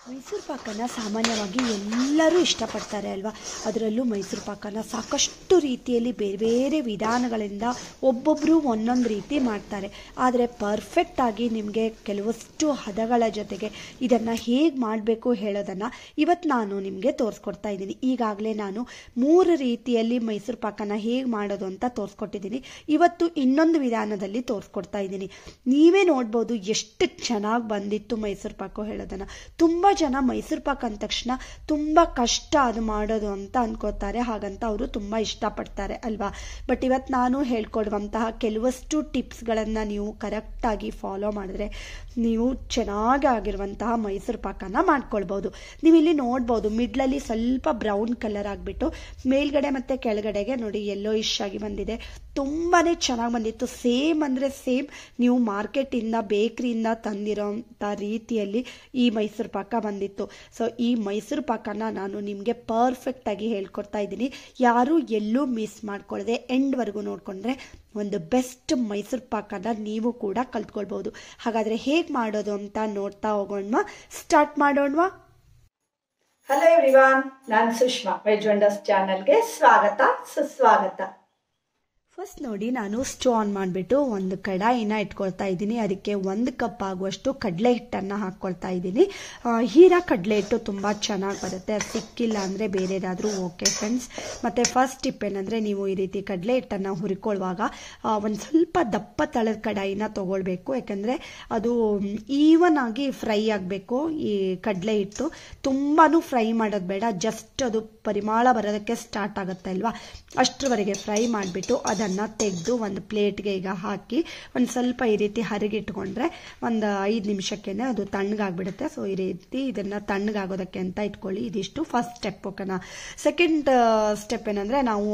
ಮೈಸೂರು ಪಾಕನ ಸಾಮಾನ್ಯವಾಗಿ ಎಲ್ಲರೂ ಇಷ್ಟಪಡ್ತಾರೆ ಅಲ್ವಾ. ಅದರಲ್ಲೂ ಮೈಸೂರು ಪಾಕನ ಸಾಕಷ್ಟು ರೀತಿಯಲ್ಲಿ ಬೇರೆ ಬೇರೆ ವಿಧಾನಗಳಿಂದ ಒಬ್ಬೊಬ್ಬರು ಒಂದೊಂದು ರೀತಿ ಮಾಡ್ತಾರೆ. ಆದರೆ ಪರ್ಫೆಕ್ಟಾಗಿ ನಿಮಗೆ ಕೆಲವಷ್ಟು ಹದಗಳ ಜೊತೆಗೆ ಇದನ್ನು ಹೇಗೆ ಮಾಡಬೇಕು ಹೇಳೋದನ್ನು ಇವತ್ತು ನಾನು ನಿಮಗೆ ತೋರಿಸ್ಕೊಡ್ತಾ ಇದ್ದೀನಿ. ಈಗಾಗಲೇ ನಾನು 3 ರೀತಿಯಲ್ಲಿ ಮೈಸೂರು ಪಾಕನ ಹೇಗೆ ಮಾಡೋದು ಅಂತ ತೋರಿಸ್ಕೊಟ್ಟಿದ್ದೀನಿ. ಇವತ್ತು ಇನ್ನೊಂದು ವಿಧಾನದಲ್ಲಿ ತೋರಿಸ್ಕೊಡ್ತಾ ಇದ್ದೀನಿ. ನೀವೇ ನೋಡ್ಬೋದು ಎಷ್ಟು ಚೆನ್ನಾಗಿ ಬಂದಿತ್ತು ಮೈಸೂರು ಪಾಕ ಹೇಳೋದನ್ನು. ತುಂಬ ಜನ ಮೈಸೂರು ಪಾಕ್ ಅಂದ ತಕ್ಷಣ ತುಂಬ ಕಷ್ಟ ಅದು ಮಾಡೋದು ಅಂತ ಅನ್ಕೋತಾರೆ. ಹಾಗಂತ ಅವರು ತುಂಬ ಇಷ್ಟಪಡ್ತಾರೆ ಅಲ್ವಾ. ಬಟ್ ಇವತ್ತು ನಾನು ಹೇಳ್ಕೊಡುವಂತಹ ಕೆಲವಷ್ಟು ಟಿಪ್ಸ್ಗಳನ್ನು ನೀವು ಕರೆಕ್ಟಾಗಿ ಫಾಲೋ ಮಾಡಿದ್ರೆ ನೀವು ಚೆನ್ನಾಗಿ ಆಗಿರುವಂತಹ ಮೈಸೂರು ಪಾಕನ ಮಾಡ್ಕೊಳ್ಬೋದು. ನೀವು ಇಲ್ಲಿ ನೋಡ್ಬೋದು, ಮಿಡ್ಲಲ್ಲಿ ಸ್ವಲ್ಪ ಬ್ರೌನ್ ಕಲರ್ ಆಗಿಬಿಟ್ಟು ಮೇಲ್ಗಡೆ ಮತ್ತು ಕೆಳಗಡೆಗೆ ನೋಡಿ ಯೆಲ್ಲೋಯಿಶ್ ಆಗಿ ಬಂದಿದೆ. ತುಂಬಾ ಚೆನ್ನಾಗಿ ಬಂದಿತ್ತು. ಸೇಮ್ ಅಂದರೆ ಸೇಮ್ ನೀವು ಮಾರ್ಕೆಟಿಂದ ಬೇಕ್ರಿಯಿಂದ ತಂದಿರೋಂಥ ರೀತಿಯಲ್ಲಿ ಈ ಮೈಸೂರು ಪಾಕ ಬಂದಿತ್ತು. ಸೊ ಈ ಮೈಸೂರು ಪಾಕನ ನಾನು ನಿಮಗೆ ಪರ್ಫೆಕ್ಟಾಗಿ ಹೇಳ್ಕೊಡ್ತಾ ಇದ್ದೀನಿ. ಯಾರೂ ಎಲ್ಲೂ ಮಿಸ್ ಮಾಡ್ಕೊಳ್ಳದೆ ಎಂಡ್ವರೆಗೂ ನೋಡಿಕೊಂಡ್ರೆ ಒಂದು ಬೆಸ್ಟ್ ಮೈಸೂರು ಪಾಕನ ನೀವು ಕೂಡ ಕಲ್ತ್ಕೊಳ್ಬೋದು. ಹಾಗಾದರೆ ಹೇಗೆ ಮಾಡೋದು ಅಂತ ನೋಡ್ತಾ ಹೋಗೋಣವಾ, ಸ್ಟಾರ್ಟ್ ಮಾಡೋಣವಾ. ಹಲೋ ಎವ್ರಿವಾನ್, ನಾನು ಸುಷ್ಮಾ. ವೆಜ್ ವಂಡರ್ಸ್ ಚಾನಲ್ಗೆ ಸ್ವಾಗತ, ಸುಸ್ವಾಗತ. ಫಸ್ಟ್ ನೋಡಿ, ನಾನು ಸ್ಟವ್ ಆನ್ ಮಾಡಿಬಿಟ್ಟು ಒಂದು ಕಡಾಯಿನ ಇಟ್ಕೊಳ್ತಾ ಇದ್ದೀನಿ. ಅದಕ್ಕೆ 1 ಕಪ್ ಆಗುವಷ್ಟು ಕಡಲೆ ಹಿಟ್ಟನ್ನು ಹಾಕ್ಕೊಳ್ತಾ ಇದ್ದೀನಿ. ಹೀರಾ ಕಡಲೆ ಹಿಟ್ಟು ತುಂಬ ಚೆನ್ನಾಗಿ ಬರುತ್ತೆ. ಅದು ಸಿಕ್ಕಿಲ್ಲ ಅಂದರೆ ಬೇರೆದಾದರೂ ಓಕೆ ಫ್ರೆಂಡ್ಸ್. ಮತ್ತು ಫಸ್ಟ್ ಟಿಪ್ ಏನಂದರೆ, ನೀವು ಈ ರೀತಿ ಕಡಲೆ ಹಿಟ್ಟನ್ನು ಹುರ್ಕೊಳ್ಳುವಾಗ ಒಂದು ಸ್ವಲ್ಪ ದಪ್ಪ ತಳದ ಕಡಾಯಿನ ತೊಗೊಳ್ಬೇಕು. ಯಾಕಂದರೆ ಅದು ಈವನ್ ಆಗಿ ಫ್ರೈ ಆಗಬೇಕು. ಈ ಕಡಲೆ ಹಿಟ್ಟು ತುಂಬಾ ಫ್ರೈ ಮಾಡೋದು ಬೇಡ, ಜಸ್ಟ್ ಅದು ಪರಿಮಳ ಬರೋದಕ್ಕೆ ಸ್ಟಾರ್ಟ್ ಆಗುತ್ತೆ ಅಲ್ವಾ, ಅಷ್ಟರವರೆಗೆ ಫ್ರೈ ಮಾಡಿಬಿಟ್ಟು ಅದನ್ನು ತೆಗೆದು ಒಂದು ಪ್ಲೇಟ್ಗೆ ಈಗ ಹಾಕಿ ಒಂದು ಸ್ವಲ್ಪ ಈ ರೀತಿ ಹರಿಗಿಟ್ಕೊಂಡ್ರೆ ಒಂದು 5 ನಿಮಿಷಕ್ಕೆ ಅದು ತಣ್ಣಗಾಗ್ಬಿಡುತ್ತೆ. ಸೊ ಈ ರೀತಿ ಇದನ್ನು ತಣ್ಣಗಾಗೋದಕ್ಕೆ ಅಂತ ಇಟ್ಕೊಳ್ಳಿ. ಇದಿಷ್ಟು ಫಸ್ಟ್ ಸ್ಟೆಪ್. ಓಕೆನಾ. ಸೆಕೆಂಡ್ ಸ್ಟೆಪ್ ಏನಂದರೆ, ನಾವು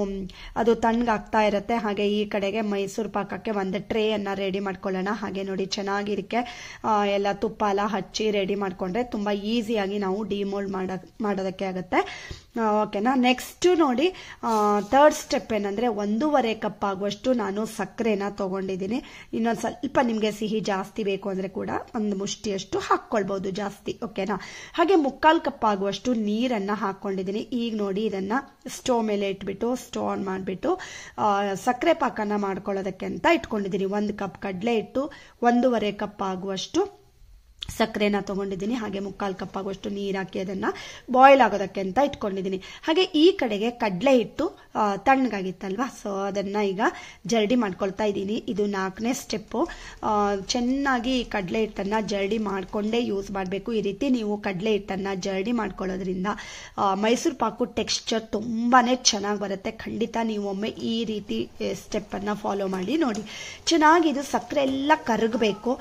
ಅದು ತಣ್ಣಗಾಗ್ತಾ ಇರುತ್ತೆ, ಹಾಗೆ ಈ ಕಡೆಗೆ ಮೈಸೂರು ಪಾಕಕ್ಕೆ ಒಂದು ಟ್ರೇಯನ್ನು ರೆಡಿ ಮಾಡ್ಕೊಳ್ಳೋಣ. ಹಾಗೆ ನೋಡಿ, ಚೆನ್ನಾಗಿರಕ್ಕೆ ಎಲ್ಲ ತುಪ್ಪ ಎಲ್ಲ ಹಚ್ಚಿ ರೆಡಿ ಮಾಡಿಕೊಂಡ್ರೆ ತುಂಬ ಈಸಿಯಾಗಿ ನಾವು ಡಿಮೋಲ್ಡ್ ಮಾಡೋದಕ್ಕೆ ಆಗುತ್ತೆ. ಓಕೆನಾ. ನೆಕ್ಸ್ಟ್ ನೋಡಿ, ಥರ್ಡ್ ಸ್ಟೆಪ್ ಏನಂದರೆ, 1.5 ಕಪ್ ಆಗುವಷ್ಟು ನಾನು ಸಕ್ಕರೆನ ತೊಗೊಂಡಿದ್ದೀನಿ. ಇನ್ನೊಂದು ಸ್ವಲ್ಪ ನಿಮಗೆ ಸಿಹಿ ಜಾಸ್ತಿ ಬೇಕು ಅಂದರೆ ಕೂಡ ಒಂದು ಮುಷ್ಟಿಯಷ್ಟು ಹಾಕ್ಕೊಳ್ಬೋದು ಜಾಸ್ತಿ. ಓಕೆನಾ. ಹಾಗೆ 3/4 ಕಪ್ ಆಗುವಷ್ಟು ನೀರನ್ನು ಹಾಕ್ಕೊಂಡಿದ್ದೀನಿ. ಈಗ ನೋಡಿ, ಇದನ್ನು ಸ್ಟವ್ ಮೇಲೆ ಇಟ್ಬಿಟ್ಟು ಸ್ಟವ್ ಆನ್ ಮಾಡಿಬಿಟ್ಟು ಸಕ್ಕರೆ ಪಾಕನ ಮಾಡ್ಕೊಳ್ಳೋದಕ್ಕೆ ಅಂತ ಇಟ್ಕೊಂಡಿದ್ದೀನಿ. 1 ಕಪ್ ಕಡಲೆ ಹಿಟ್ಟು, 1.5 ಕಪ್ ಆಗುವಷ್ಟು ಸಕ್ಕರೆನ ತೊಗೊಂಡಿದ್ದೀನಿ. ಹಾಗೆ 3/4 ಕಪ್ ಆಗುವಷ್ಟು ನೀರು ಹಾಕಿ ಅದನ್ನು ಬಾಯ್ಲ್ ಆಗೋದಕ್ಕೆ ಅಂತ ಇಟ್ಕೊಂಡಿದ್ದೀನಿ. ಹಾಗೆ ಈ ಕಡೆಗೆ ಕಡಲೆ ಹಿಟ್ಟು ತಣ್ಣಗಾಗಿತ್ತಲ್ವಾ, ಸೊ ಅದನ್ನು ಈಗ ಜರಡಿ ಮಾಡ್ಕೊಳ್ತಾ ಇದ್ದೀನಿ. ಇದು 4ನೇ ಸ್ಟೆಪ್ಪು. ಚೆನ್ನಾಗಿ ಕಡಲೆ ಹಿಟ್ಟನ್ನು ಜರಡಿ ಮಾಡಿಕೊಂಡೇ ಯೂಸ್ ಮಾಡಬೇಕು. ಈ ರೀತಿ ನೀವು ಕಡಲೆ ಹಿಟ್ಟನ್ನು ಜರಡಿ ಮಾಡ್ಕೊಳ್ಳೋದ್ರಿಂದ ಮೈಸೂರು ಪಾಕು ಟೆಕ್ಸ್ಚರ್ ತುಂಬಾ ಚೆನ್ನಾಗಿ ಬರುತ್ತೆ. ಖಂಡಿತ ನೀವು ಒಮ್ಮೆ ಈ ರೀತಿ ಸ್ಟೆಪ್ಪನ್ನು ಫಾಲೋ ಮಾಡಿ ನೋಡಿ. ಚೆನ್ನಾಗಿ ಇದು ಸಕ್ಕರೆ ಎಲ್ಲ ಕರಗಬೇಕು.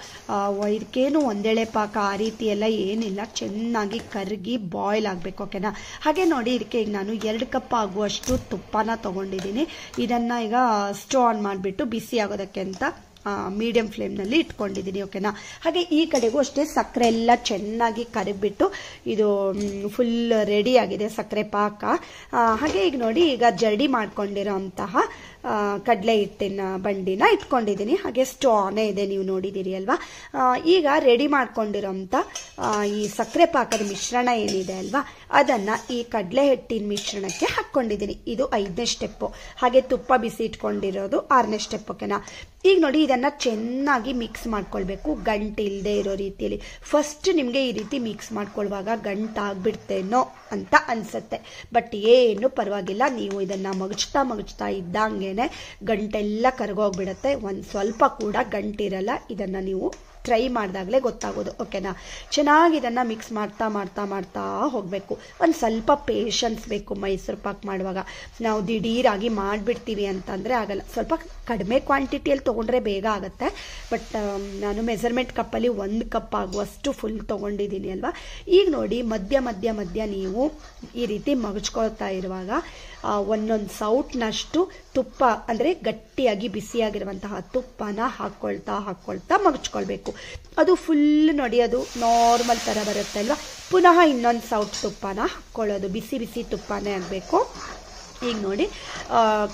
ಇದಕ್ಕೇನು ಒಂದೇಳೆ ಪಾಕ ಆ ರೀತಿ ಎಲ್ಲ ಏನಿಲ್ಲ, ಚೆನ್ನಾಗಿ ಕರಗಿ ಬಾಯ್ಲ್ ಆಗಬೇಕು. ಓಕೆನಾ. ಹಾಗೆ ನೋಡಿ, ಇದಕ್ಕೆ ಈಗ ನಾನು 2 ಕಪ್ ಆಗುವಷ್ಟು ತುಪ್ಪನ ತಗೊಂಡಿದ್ದೀನಿ. ಇದನ್ನು ಈಗ ಸ್ಟವ್ ಆನ್ ಮಾಡಿಬಿಟ್ಟು ಬಿಸಿ ಆಗೋದಕ್ಕೆ ಅಂತ ಮೀಡಿಯಂ ಫ್ಲೇಮ್ನಲ್ಲಿ ಇಟ್ಕೊಂಡಿದ್ದೀನಿ. ಓಕೆನಾ. ಹಾಗೆ ಈ ಕಡೆಗೂ ಅಷ್ಟೇ ಸಕ್ಕರೆ ಎಲ್ಲ ಚೆನ್ನಾಗಿ ಕರಗಿಬಿಟ್ಟು ಇದು ಫುಲ್ ರೆಡಿ ಆಗಿದೆ ಸಕ್ಕರೆ ಪಾಕ. ಹಾಗೆ ಈಗ ನೋಡಿ, ಈಗ ಜರಡಿ ಮಾಡ್ಕೊಂಡಿರೋ ಅಂತಹ ಕಡಲೆ ಹಿಟ್ಟಿನ ಬಂಡಿನ ಇಟ್ಕೊಂಡಿದ್ದೀನಿ. ಹಾಗೆ ಸ್ಟವ್ ಆನೇ ಇದೆ, ನೀವು ನೋಡಿದ್ದೀರಿ ಅಲ್ವಾ. ಈಗ ರೆಡಿ ಮಾಡ್ಕೊಂಡಿರೋಂಥ ಈ ಸಕ್ಕರೆ ಪಾಕದ ಮಿಶ್ರಣ ಏನಿದೆ ಅಲ್ವಾ, ಅದನ್ನು ಈ ಕಡಲೆ ಹಿಟ್ಟಿನ ಮಿಶ್ರಣಕ್ಕೆ ಹಾಕ್ಕೊಂಡಿದ್ದೀನಿ. ಇದು 5ನೇ ಸ್ಟೆಪ್ಪು. ಹಾಗೆ ತುಪ್ಪ ಬಿಸಿ ಇಟ್ಕೊಂಡಿರೋದು 6ನೇ ಸ್ಟೆಪ್. ಓಕೆನಾ. ಈಗ ನೋಡಿ, ಇದನ್ನು ಚೆನ್ನಾಗಿ ಮಿಕ್ಸ್ ಮಾಡ್ಕೊಳ್ಬೇಕು, ಗಂಟು ಇಲ್ಲದೆ ಇರೋ ರೀತಿಯಲ್ಲಿ. ಫಸ್ಟ್ ನಿಮಗೆ ಈ ರೀತಿ ಮಿಕ್ಸ್ ಮಾಡ್ಕೊಳ್ಳುವಾಗ ಗಂಟಾಗ್ಬಿಡ್ತೇನೋ ಅಂತ ಅನ್ಸುತ್ತೆ, ಬಟ್ ಏನು ಪರವಾಗಿಲ್ಲ. ನೀವು ಇದನ್ನು ಮಗಚ್ತಾ ಇದ್ದಂಗೆನೆ ಗಂಟೆಲ್ಲ ಕರಗೋಗ್ಬಿಡುತ್ತೆ. ಒಂದು ಸ್ವಲ್ಪ ಕೂಡ ಗಂಟಿರಲ್ಲ. ಇದನ್ನು ನೀವು ಟ್ರೈ ಮಾಡಿದಾಗಲೇ ಗೊತ್ತಾಗೋದು. ಓಕೆನಾ. ಚೆನ್ನಾಗಿ ಇದನ್ನು ಮಿಕ್ಸ್ ಮಾಡ್ತಾ ಹೋಗಬೇಕು. ಒಂದು ಸ್ವಲ್ಪ ಪೇಷನ್ಸ್ ಬೇಕು ಮೈಸೂರು ಪಾಕ್ ಮಾಡುವಾಗ. ನಾವು ದಿಢೀರಾಗಿ ಮಾಡಿಬಿಡ್ತೀವಿ ಅಂತಂದರೆ ಆಗಲ್ಲ. ಸ್ವಲ್ಪ ಕಡಿಮೆ ಕ್ವಾಂಟಿಟಿಯಲ್ಲಿ ತೊಗೊಂಡ್ರೆ ಬೇಗ ಆಗುತ್ತೆ. ಬಟ್ ನಾನು ಮೆಜರ್ಮೆಂಟ್ ಕಪ್ಪಲ್ಲಿ 1 ಕಪ್ ಆಗುವಷ್ಟು ಫುಲ್ ತೊಗೊಂಡಿದ್ದೀನಿ ಅಲ್ವಾ. ಈಗ ನೋಡಿ, ಮಧ್ಯ ನೀವು ಈ ರೀತಿ ಮಗಚ್ಕೊಳ್ತಾ ಇರುವಾಗ ಒಂದೊಂದು ಸೌಟ್ನಷ್ಟು ತುಪ್ಪ ಅಂದರೆ ಗಟ್ಟಿಯಾಗಿ ಬಿಸಿಯಾಗಿರುವಂತಹ ತುಪ್ಪನ ಹಾಕ್ಕೊಳ್ತಾ ಮಗಚ್ಕೊಳ್ಬೇಕು. ಅದು ಫುಲ್ ನೋಡಿ, ಅದು ನಾರ್ಮಲ್ ಥರ ಬರುತ್ತೆ ಅಲ್ವಾ. ಪುನಃ ಇನ್ನೊಂದು ಸೌಟ್ ತುಪ್ಪನ ಹಾಕ್ಕೊಳ್ಳೋದು. ಬಿಸಿ ತುಪ್ಪನೇ ಆಗಬೇಕು. ಈಗ ನೋಡಿ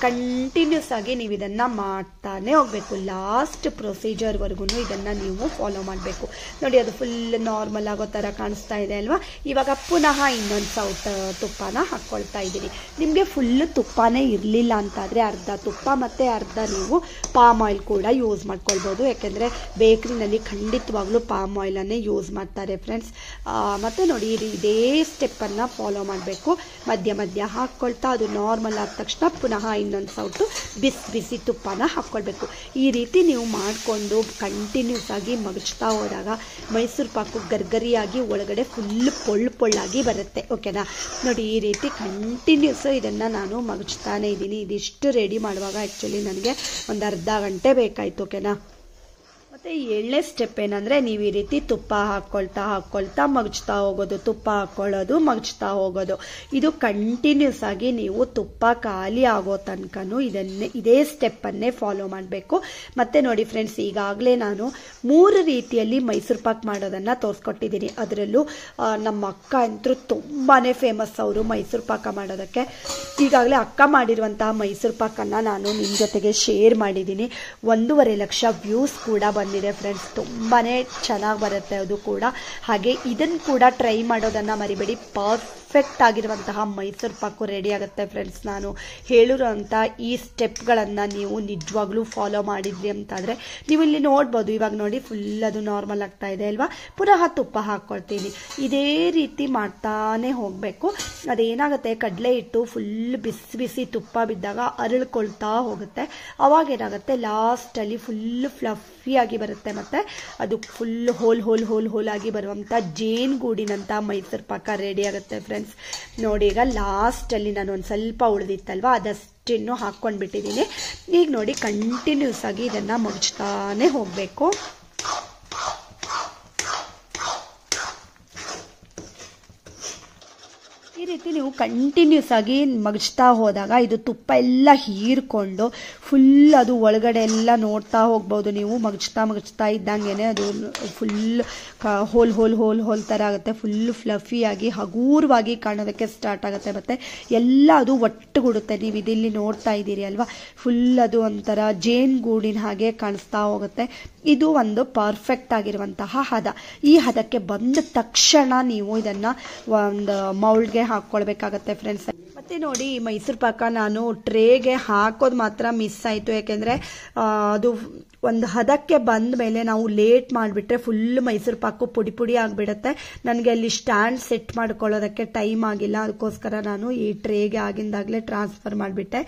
ಕಂಟಿನ್ಯೂಸ್ ಆಗಿ ನೀವು ಇದನ್ನು ಮಾಡ್ತಾನೆ ಹೋಗಬೇಕು. ಲಾಸ್ಟ್ ಪ್ರೊಸೀಜರ್ವರೆಗೂ ಇದನ್ನು ನೀವು ಫಾಲೋ ಮಾಡಬೇಕು. ನೋಡಿ ಅದು ಫುಲ್ ನಾರ್ಮಲ್ ಆಗೋ ಥರ ಕಾಣಿಸ್ತಾ ಇದೆ ಅಲ್ವಾ. ಇವಾಗ ಪುನಃ ಇನ್ನೊಂದು ಸೌಟ್ ತುಪ್ಪನ ಹಾಕ್ಕೊಳ್ತಾ ಇದ್ದೀನಿ. ನಿಮಗೆ ಫುಲ್ಲು ತುಪ್ಪನೇ ಇರಲಿಲ್ಲ ಅಂತಾದರೆ ಅರ್ಧ ತುಪ್ಪ ಮತ್ತು ಅರ್ಧ ನೀವು ಪಾಮ್ ಆಯಿಲ್ ಕೂಡ ಯೂಸ್ ಮಾಡ್ಕೊಳ್ಬೋದು. ಯಾಕೆಂದರೆ ಬೇಕ್ರಿನಲ್ಲಿ ಖಂಡಿತವಾಗ್ಲೂ ಪಾಮ್ ಆಯಿಲನ್ನೇ ಯೂಸ್ ಮಾಡ್ತಾರೆ ಫ್ರೆಂಡ್ಸ್. ಮತ್ತು ನೋಡಿ ಇದೇ ಸ್ಟೆಪ್ಪನ್ನು ಫಾಲೋ ಮಾಡಬೇಕು. ಮಧ್ಯ ಮಧ್ಯ ಹಾಕ್ಕೊಳ್ತಾ ಅದು ನಾರ್ಮಲ್ ಆದ ತಕ್ಷಣ ಪುನಃ ಇನ್ನೊಂದು ಸೌಟು ಬಿಸಿ ತುಪ್ಪನ ಹಾಕ್ಕೊಳ್ಬೇಕು. ಈ ರೀತಿ ನೀವು ಮಾಡಿಕೊಂಡು ಕಂಟಿನ್ಯೂಸ್ ಆಗಿ ಮಗಚ್ತಾ ಹೋದಾಗ ಮೈಸೂರು ಪಾಕು ಗರ್ಗರಿಯಾಗಿ ಒಳಗಡೆ ಫುಲ್ ಪೊಳ್ಳಾಗಿ ಬರುತ್ತೆ. ಓಕೆನಾ. ನೋಡಿ ಈ ರೀತಿ ಕಂಟಿನ್ಯೂಸ್ ಇದನ್ನು ನಾನು ಮಗಚ್ತಾನೆ ಇದ್ದೀನಿ. ಇದಿಷ್ಟು ರೆಡಿ ಮಾಡುವಾಗ ಆ್ಯಕ್ಚುಲಿ ನನಗೆ ಒಂದು ಅರ್ಧ ಗಂಟೆ ಬೇಕಾಯಿತು. ಓಕೆನಾ. ಮತ್ತು ಏಳನೇ ಸ್ಟೆಪ್ ಏನಂದರೆ ನೀವು ಈ ರೀತಿ ತುಪ್ಪ ಹಾಕ್ಕೊಳ್ತಾ ಮಗಚ್ತಾ ಹೋಗೋದು, ತುಪ್ಪ ಹಾಕ್ಕೊಳ್ಳೋದು, ಮಗಚ್ತಾ ಹೋಗೋದು. ಇದು ಕಂಟಿನ್ಯೂಸ್ ಆಗಿ ನೀವು ತುಪ್ಪ ಖಾಲಿ ಆಗೋ ತನಕನೂ ಇದೇ ಸ್ಟೆಪ್ಪನ್ನೇ ಫಾಲೋ ಮಾಡಬೇಕು. ಮತ್ತು ನೋಡಿ ಫ್ರೆಂಡ್ಸ್, ಈಗಾಗಲೇ ನಾನು 3 ರೀತಿಯಲ್ಲಿ ಮೈಸೂರು ಪಾಕ್ ಮಾಡೋದನ್ನು ತೋರಿಸ್ಕೊಟ್ಟಿದ್ದೀನಿ. ಅದರಲ್ಲೂ ನಮ್ಮ ಅಕ್ಕ ಅಂತೂ ತುಂಬಾ ಫೇಮಸ್ ಅವರು ಮೈಸೂರು ಪಾಕ ಮಾಡೋದಕ್ಕೆ. ಈಗಾಗಲೇ ಅಕ್ಕ ಮಾಡಿರುವಂತಹ ಮೈಸೂರು ಪಾಕನ್ನು ನಾನು ನಿಮ್ಮ ಜೊತೆಗೆ ಶೇರ್ ಮಾಡಿದ್ದೀನಿ. 1.5 ಲಕ್ಷ ವ್ಯೂಸ್ ಕೂಡ ಬಂದಿದೆ ಫ್ರೆಂಡ್ಸ್. ತುಂಬಾ ಚೆನ್ನಾಗಿ ಬರುತ್ತೆ ಅದು ಕೂಡ. ಹಾಗೆ ಇದನ್ನು ಕೂಡ ಟ್ರೈ ಮಾಡೋದನ್ನು ಮರಿಬೇಡಿ. ಪರ್ಫೆಕ್ಟ್ ಆಗಿರುವಂತಹ ಮೈಸೂರು ಪಾಕು ರೆಡಿ ಆಗುತ್ತೆ ಫ್ರೆಂಡ್ಸ್. ನಾನು ಹೇಳಿರುವಂಥ ಈ ಸ್ಟೆಪ್ಗಳನ್ನು ನೀವು ನಿಜವಾಗ್ಲೂ ಫಾಲೋ ಮಾಡಿದ್ರಿ ಅಂತಾದರೆ ನೀವು ಇಲ್ಲಿ ನೋಡ್ಬೋದು. ಇವಾಗ ನೋಡಿ ಫುಲ್ ಅದು ನಾರ್ಮಲ್ ಆಗ್ತಾ ಇದೆ ಅಲ್ವಾ. ಪುನಃ ತುಪ್ಪ ಹಾಕ್ಕೊಳ್ತೀನಿ. ಇದೇ ರೀತಿ ಮಾಡ್ತಾನೆ ಹೋಗಬೇಕು. ಅದೇನಾಗುತ್ತೆ, ಕಡಲೆ ಹಿಟ್ಟು ಫುಲ್ ಬಿಸಿ ತುಪ್ಪ ಬಿದ್ದಾಗ ಅರಳ್ಕೊಳ್ತಾ ಹೋಗುತ್ತೆ. ಅವಾಗ ಏನಾಗುತ್ತೆ, ಲಾಸ್ಟಲ್ಲಿ ಫುಲ್ ಫ್ಲಫಿಯಾಗಿ ಬರುತ್ತೆ. ಮತ್ತು ಅದು ಫುಲ್ ಹೋಲ್ ಆಗಿ ಬರುವಂಥ ಜೇನುಗೂಡಿನಂಥ ಮೈಸೂರು ಪಾಕ ರೆಡಿ ಆಗುತ್ತೆ ಫ್ರೆಂಡ್ಸ್. ನೋಡಿ ಈಗ ಲಾಸ್ಟಲ್ಲಿ ನಾನು ಒಂದು ಸ್ವಲ್ಪ ಉಳಿದಿತ್ತಲ್ವ ಅದಷ್ಟನ್ನು ಹಾಕ್ಕೊಂಡ್ಬಿಟ್ಟಿದ್ದೀನಿ. ಈಗ ನೋಡಿ ಕಂಟಿನ್ಯೂಸ್ ಆಗಿ ಇದನ್ನು ಮಗಚ್ತಾನೆ ಹೋಗಬೇಕು. ಈ ರೀತಿ ನೀವು ಕಂಟಿನ್ಯೂಸ್ ಆಗಿ ಮಗಚ್ತಾ ಹೋದಾಗ ಇದು ತುಪ್ಪ ಎಲ್ಲ ಹೀರ್ಕೊಂಡು ಫುಲ್ ಅದು ಒಳಗಡೆ ಎಲ್ಲ ನೋಡ್ತಾ ಹೋಗ್ಬೋದು ನೀವು. ಮಗಚ್ತಾ ಇದ್ದಂಗೆ ಅದು ಫುಲ್ ಹೋಲ್ ಥರ ಆಗುತ್ತೆ. ಫುಲ್ ಫ್ಲಫಿಯಾಗಿ ಹಗೂರವಾಗಿ ಕಾಣೋದಕ್ಕೆ ಸ್ಟಾರ್ಟ್ ಆಗುತ್ತೆ. ಮತ್ತು ಎಲ್ಲ ಅದು ಒಟ್ಟುಗೂಡುತ್ತೆ. ನೀವು ಇದಿಲ್ಲಿ ನೋಡ್ತಾ ಇದ್ದೀರಿ ಅಲ್ವಾ, ಫುಲ್ ಅದು ಒಂಥರ ಜೇನುಗೂಡಿನ ಹಾಗೆ ಕಾಣಿಸ್ತಾ ಹೋಗುತ್ತೆ. ಇದು ಒಂದು ಪರ್ಫೆಕ್ಟ್ ಆಗಿರುವಂತಹ ಹದ. ಈ ಹದಕ್ಕೆ ಬಂದ ತಕ್ಷಣ ನೀವು ಇದನ್ನು ಒಂದು ಮೌಲ್ಡ್ಗೆ ಹಾಕ್ಕೊಳ್ಬೇಕಾಗತ್ತೆ ಫ್ರೆಂಡ್ಸ್. ಮತ್ತೆ ನೋಡಿ ಈ ಮೈಸೂರು ಪಾಕ ನಾನು ಟ್ರೇಗೆ ಹಾಕೋದು ಮಾತ್ರ ಮಿಸ್ ಆಯಿತು. ಯಾಕೆಂದರೆ ಅದು ಒಂದು ಹದಕ್ಕೆ ಬಂದ ಮೇಲೆ ನಾವು ಲೇಟ್ ಮಾಡಿಬಿಟ್ರೆ ಫುಲ್ ಮೈಸೂರು ಪಾಕು ಪುಡಿ ಆಗಿಬಿಡುತ್ತೆ. ನನಗೆ ಅಲ್ಲಿ ಸ್ಟ್ಯಾಂಡ್ ಸೆಟ್ ಮಾಡ್ಕೊಳ್ಳೋದಕ್ಕೆ ಟೈಮ್ ಆಗಿಲ್ಲ. ಅದಕ್ಕೋಸ್ಕರ ನಾನು ಈ ಟ್ರೇಗೆ ಆಗಿಂದಾಗಲೇ ಟ್ರಾನ್ಸ್ಫರ್ ಮಾಡಿಬಿಟ್ಟೆ.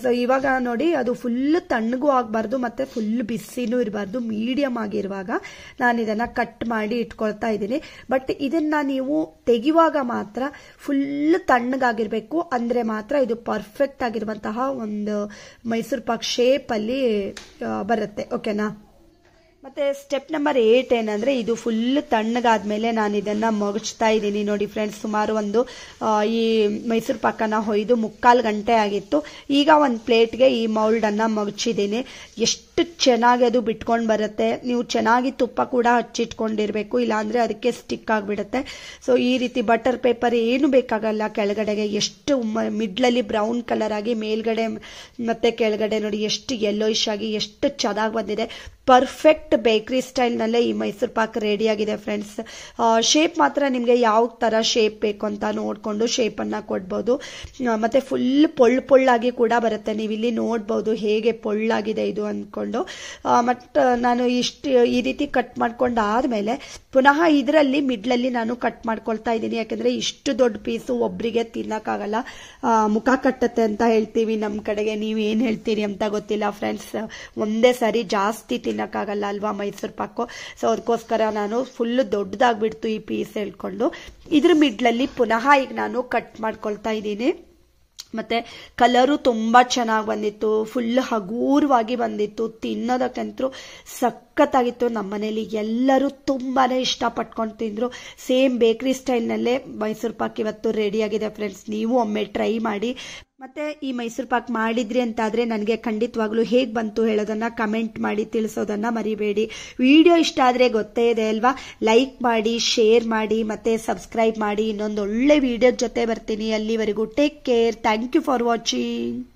ಸೊ ಇವಾಗ ನೋಡಿ ಅದು ಫುಲ್ ತಣ್ಣಗೂ ಆಗಬಾರ್ದು ಮತ್ತು ಫುಲ್ ಬಿಸಿನೂ ಇರಬಾರ್ದು, ಮೀಡಿಯಮ್ ಆಗಿರುವಾಗ ನಾನು ಇದನ್ನು ಕಟ್ ಮಾಡಿ ಇಟ್ಕೊಳ್ತಾ ಇದ್ದೀನಿ. ಬಟ್ ಇದನ್ನು ನೀವು ತೆಗೆಯುವಾಗ ಮಾತ್ರ ಫುಲ್ ತಣ್ಣಗಾಗಿರಬೇಕು. ಅಂದರೆ ಮಾತ್ರ ಇದು ಪರ್ಫೆಕ್ಟ್ ಆಗಿರುವಂತಹ ಒಂದು ಮೈಸೂರು ಪಾಕ್ ಶೇಪಲ್ಲಿ ಬರುತ್ತೆ. ಓಕೆನಾ. ಮತ್ತು ಸ್ಟೆಪ್ ನಂಬರ್ 8 ಏನಂದರೆ ಇದು ಫುಲ್ ತಣ್ಣಗಾದ್ಮೇಲೆ ನಾನು ಇದನ್ನು ಮಗಚ್ತಾ ಇದ್ದೀನಿ. ನೋಡಿ ಫ್ರೆಂಡ್ಸ್, ಸುಮಾರು ಒಂದು ಈ ಮೈಸೂರು ಪಾಕನ ಹೊಯ್ದು 3/4 ಗಂಟೆ ಆಗಿತ್ತು. ಈಗ ಒಂದು ಪ್ಲೇಟ್ಗೆ ಈ ಮೌಲ್ಡನ್ನು ಮಗಚಿದ್ದೀನಿ. ಎಷ್ಟು ಚೆನ್ನಾಗಿ ಅದು ಬಿಟ್ಕೊಂಡು ಬರುತ್ತೆ. ನೀವು ಚೆನ್ನಾಗಿ ತುಪ್ಪ ಕೂಡ ಹಚ್ಚಿಟ್ಕೊಂಡಿರಬೇಕು, ಇಲ್ಲಾಂದರೆ ಅದಕ್ಕೆ ಸ್ಟಿಕ್ ಆಗಿಬಿಡುತ್ತೆ. ಸೊ ಈ ರೀತಿ ಬಟರ್ ಪೇಪರ್ ಏನು ಬೇಕಾಗಲ್ಲ ಕೆಳಗಡೆಗೆ. ಎಷ್ಟು ಮಿಡ್ಲಲ್ಲಿ ಬ್ರೌನ್ ಕಲರ್ ಆಗಿ ಮೇಲ್ಗಡೆ ಮತ್ತು ಕೆಳಗಡೆ ನೋಡಿ ಎಷ್ಟು ಯೆಲ್ಲೋಯಿಶ್ ಆಗಿ ಎಷ್ಟು ಚೆನ್ನಾಗಿ ಬಂದಿದೆ. ಪರ್ಫೆಕ್ಟ್ ಬೇಕ್ರಿ ಸ್ಟೈಲ್ನಲ್ಲೇ ಈ ಮೈಸೂರು ಪಾಕ್ ರೆಡಿಯಾಗಿದೆ ಫ್ರೆಂಡ್ಸ್. ಶೇಪ್ ಮಾತ್ರ ನಿಮಗೆ ಯಾವ ಥರ ಶೇಪ್ ಬೇಕು ಅಂತ ನೋಡಿಕೊಂಡು ಶೇಪನ್ನು ಕೊಡ್ಬೋದು. ಮತ್ತು ಫುಲ್ ಪೊಳ್ಳಾಗಿ ಕೂಡ ಬರುತ್ತೆ. ನೀವು ಇಲ್ಲಿ ನೋಡ್ಬೋದು ಹೇಗೆ ಪೊಳ್ಳಾಗಿದೆ ಇದು ಅಂದ್ಕೊಂಡು. ಮತ್ತು ನಾನು ಈ ರೀತಿ ಕಟ್ ಮಾಡ್ಕೊಂಡು ಆದಮೇಲೆ ಪುನಃ ಇದರಲ್ಲಿ ಮಿಡ್ಲಲ್ಲಿ ನಾನು ಕಟ್ ಮಾಡ್ಕೊಳ್ತಾ ಇದ್ದೀನಿ. ಯಾಕೆಂದರೆ ಇಷ್ಟು ದೊಡ್ಡ ಪೀಸು ಒಬ್ಬರಿಗೆ ತಿನ್ನೋಕ್ಕಾಗಲ್ಲ, ಮುಖ ಕಟ್ಟುತ್ತೆ ಅಂತ ಹೇಳ್ತೀವಿ ನಮ್ಮ ಕಡೆಗೆ. ನೀವು ಏನು ಹೇಳ್ತೀರಿ ಅಂತ ಗೊತ್ತಿಲ್ಲ ಫ್ರೆಂಡ್ಸ್. ಒಂದೇ ಸಾರಿ ಜಾಸ್ತಿ ತಿನ್ನೋಕ್ಕಾಗಲ್ಲ ಅಲ್ವಾ ಮೈಸೂರು ಪಾಕು. ಸೊ ಅದಕ್ಕೋಸ್ಕರ ನಾನು ಫುಲ್ಲು ದೊಡ್ಡದಾಗ್ಬಿಡ್ತು ಈ ಪೀಸ್ ಹೇಳ್ಕೊಂಡು. ಇದ್ರ ಮಿಡ್ಲಲ್ಲಿ ಪುನಃ ಈಗ ನಾನು ಕಟ್ ಮಾಡ್ಕೊಳ್ತಾ ಇದ್ದೀನಿ. ಮತ್ತು ಕಲರು ತುಂಬ ಚೆನ್ನಾಗಿ ಬಂದಿತ್ತು, ಫುಲ್ ಹಗೂರವಾಗಿ ಬಂದಿತ್ತು. ತಿನ್ನೋದಕ್ಕಂತೂ ಸಖತ್ತಾಗಿತ್ತು. ನಮ್ಮ ಮನೇಲಿ ಎಲ್ಲರೂ ತುಂಬಾ ಇಷ್ಟಪಟ್ಕೊಂಡು ತಿಂದರು. ಸೇಮ್ ಬೇಕ್ರಿ ಸ್ಟೈಲ್ನಲ್ಲೇ ಮೈಸೂರು ಪಾಕ್ ಇವತ್ತು ರೆಡಿಯಾಗಿದೆ ಫ್ರೆಂಡ್ಸ್. ನೀವು ಒಮ್ಮೆ ಟ್ರೈ ಮಾಡಿ. ಮತ್ತೆ ಈ ಮೈಸೂರು ಪಾಕ್ ಮಾಡಿದ್ರಿ ಅಂತಾದರೆ ನನಗೆ ಖಂಡಿತವಾಗ್ಲೂ ಹೇಗೆ ಬಂತು ಹೇಳೋದನ್ನು ಕಮೆಂಟ್ ಮಾಡಿ ತಿಳಿಸೋದನ್ನು ಮರಿಬೇಡಿ. ವಿಡಿಯೋ ಇಷ್ಟ ಆದರೆ ಗೊತ್ತೇ ಇದೆ ಅಲ್ವಾ, ಲೈಕ್ ಮಾಡಿ, ಶೇರ್ ಮಾಡಿ, ಮತ್ತೆ ಸಬ್ಸ್ಕ್ರೈಬ್ ಮಾಡಿ. ಇನ್ನೊಂದು ಒಳ್ಳೆ ವಿಡಿಯೋ ಜೊತೆ ಬರ್ತೀನಿ. ಅಲ್ಲಿವರೆಗೂ take care. Thank you for watching.